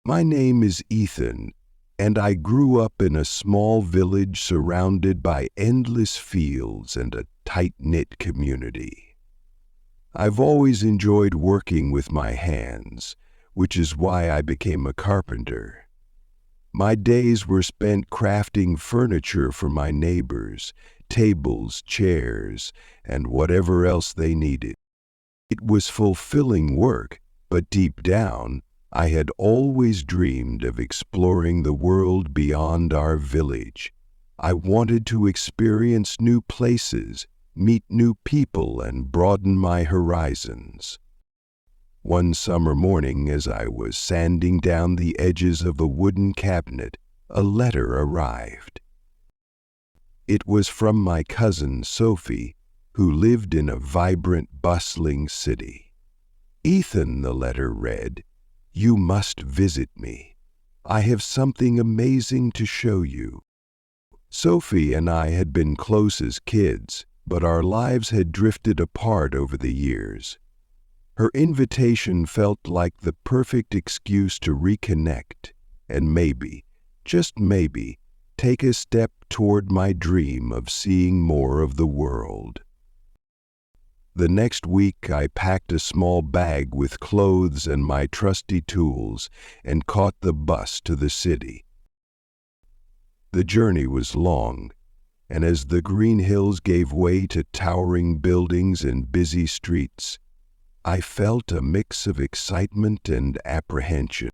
My name is Ethan, and I grew up in a small village surrounded by endless fields and a tight-knit community. I've always enjoyed working with my hands, which is why I became a carpenter. My days were spent crafting furniture for my neighbors, tables, chairs, and whatever else they needed. It was fulfilling work, but deep down, I had always dreamed of exploring the world beyond our village. I wanted to experience new places, meet new people, and broaden my horizons. One summer morning, as I was sanding down the edges of a wooden cabinet, a letter arrived. It was from my cousin Sophie, who lived in a vibrant, bustling city. "Ethan," the letter read, "you must visit me. I have something amazing to show you." Sophie and I had been close as kids, but our lives had drifted apart over the years. Her invitation felt like the perfect excuse to reconnect and maybe, just maybe, take a step toward my dream of seeing more of the world. The next week, I packed a small bag with clothes and my trusty tools and caught the bus to the city. The journey was long, and as the green hills gave way to towering buildings and busy streets, I felt a mix of excitement and apprehension.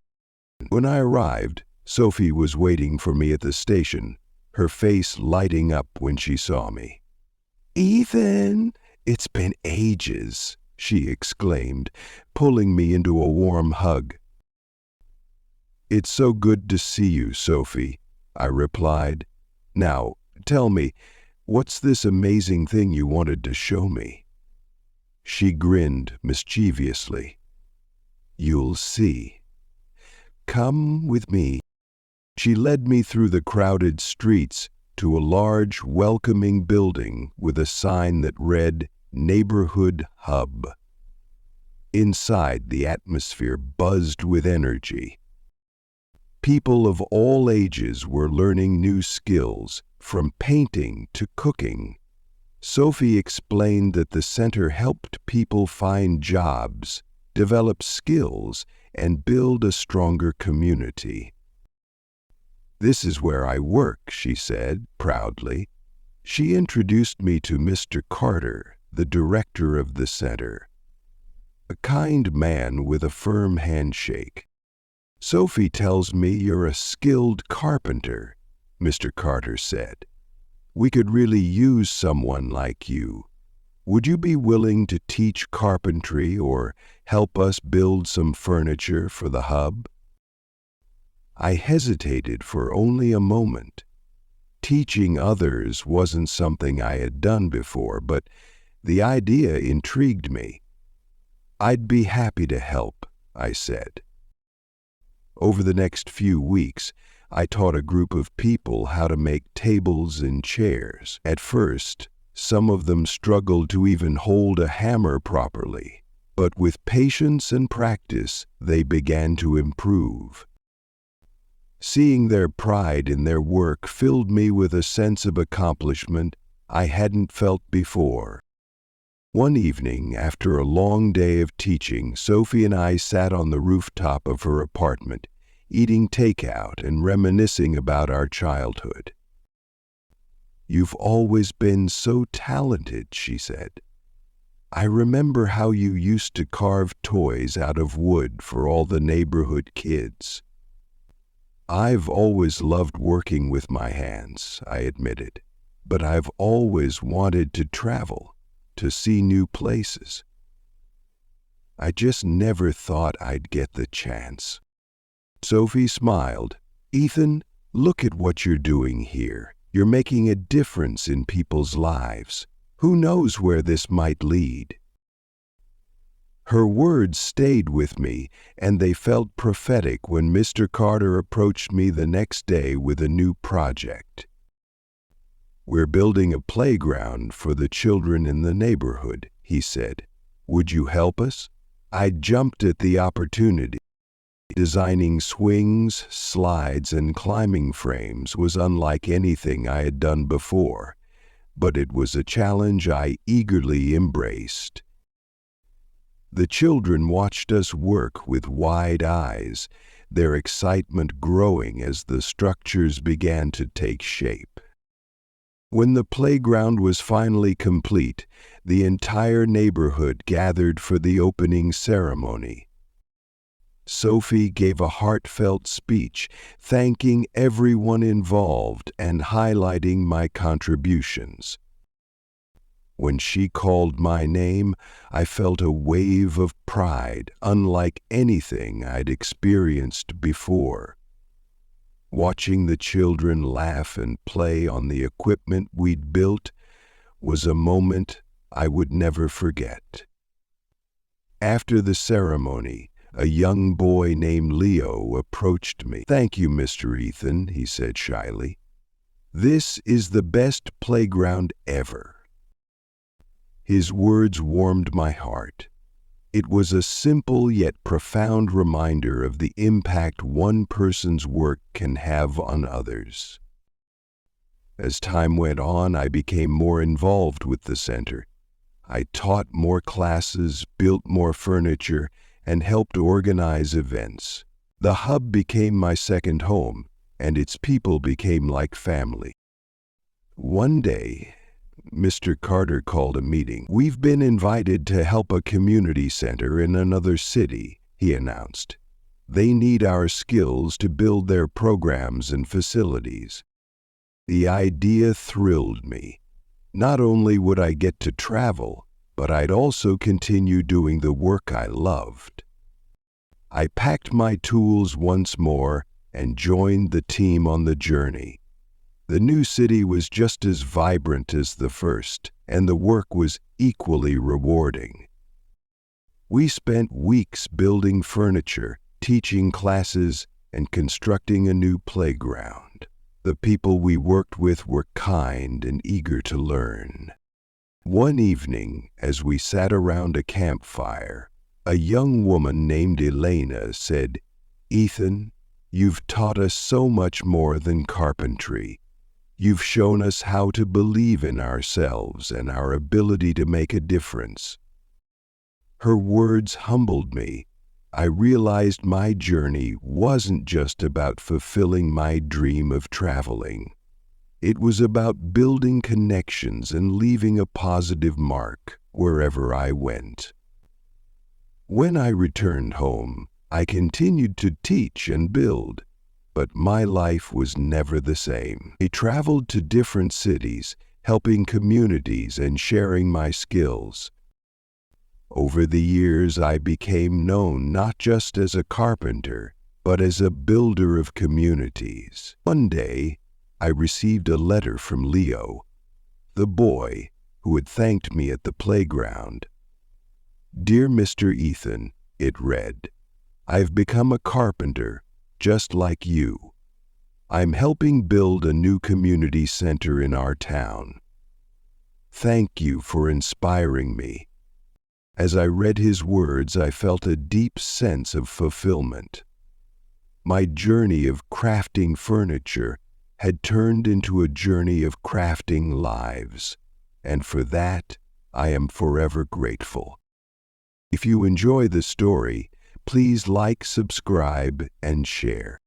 When I arrived, Sophie was waiting for me at the station, her face lighting up when she saw me. "Ethan, it's been ages," she exclaimed, pulling me into a warm hug. "It's so good to see you, Sophie," I replied. "Now, tell me, what's this amazing thing you wanted to show me?" She grinned mischievously. "You'll see. Come with me." She led me through the crowded streets to a large, welcoming building with a sign that read Neighborhood Hub. Inside, the atmosphere buzzed with energy. People of all ages were learning new skills, from painting to cooking. Sophie explained that the center helped people find jobs, develop skills, and build a stronger community. "This is where I work," she said proudly. She introduced me to Mr. Carter, the director of the center. A kind man with a firm handshake. "Sophie tells me you're a skilled carpenter," Mr. Carter said. "We could really use someone like you. Would you be willing to teach carpentry or help us build some furniture for the hub?" I hesitated for only a moment. Teaching others wasn't something I had done before, but the idea intrigued me. "I'd be happy to help," I said. Over the next few weeks, I taught a group of people how to make tables and chairs. At first, some of them struggled to even hold a hammer properly, but with patience and practice, they began to improve. Seeing their pride in their work filled me with a sense of accomplishment I hadn't felt before. One evening, after a long day of teaching, Sophie and I sat on the rooftop of her apartment, eating takeout and reminiscing about our childhood. "You've always been so talented," she said. "I remember how you used to carve toys out of wood for all the neighborhood kids." "I've always loved working with my hands," I admitted, "but I've always wanted to travel, to see new places. I just never thought I'd get the chance." Sophie smiled. "Ethan, look at what you're doing here. You're making a difference in people's lives. Who knows where this might lead?" Her words stayed with me, and they felt prophetic when Mr. Carter approached me the next day with a new project. "We're building a playground for the children in the neighborhood," he said. "Would you help us?" I jumped at the opportunity. Designing swings, slides, and climbing frames was unlike anything I had done before, but it was a challenge I eagerly embraced. The children watched us work with wide eyes, their excitement growing as the structures began to take shape. When the playground was finally complete, the entire neighborhood gathered for the opening ceremony. Sophie gave a heartfelt speech, thanking everyone involved and highlighting my contributions. When she called my name, I felt a wave of pride unlike anything I'd experienced before. Watching the children laugh and play on the equipment we'd built was a moment I would never forget. After the ceremony, a young boy named Leo approached me. "Thank you, Mr. Ethan," he said shyly. "This is the best playground ever." His words warmed my heart. It was a simple yet profound reminder of the impact one person's work can have on others. As time went on, I became more involved with the center. I taught more classes, built more furniture, and helped organize events. The hub became my second home, and its people became like family. One day, Mr. Carter called a meeting. "We've been invited to help a community center in another city," he announced. "They need our skills to build their programs and facilities." The idea thrilled me. Not only would I get to travel, but I'd also continue doing the work I loved. I packed my tools once more and joined the team on the journey. The new city was just as vibrant as the first, and the work was equally rewarding. We spent weeks building furniture, teaching classes, and constructing a new playground. The people we worked with were kind and eager to learn. One evening, as we sat around a campfire, a young woman named Elena said, "Ethan, you've taught us so much more than carpentry. You've shown us how to believe in ourselves and our ability to make a difference." Her words humbled me. I realized my journey wasn't just about fulfilling my dream of traveling. It was about building connections and leaving a positive mark wherever I went. When I returned home, I continued to teach and build, but my life was never the same. I traveled to different cities, helping communities and sharing my skills. Over the years, I became known not just as a carpenter, but as a builder of communities. One day, I received a letter from Leo, the boy who had thanked me at the playground. "Dear Mr. Ethan," it read, "I've become a carpenter, just like you. I'm helping build a new community center in our town. Thank you for inspiring me." As I read his words, I felt a deep sense of fulfillment. My journey of crafting furniture had turned into a journey of crafting lives, and for that, I am forever grateful. If you enjoy the story, please like, subscribe, and share.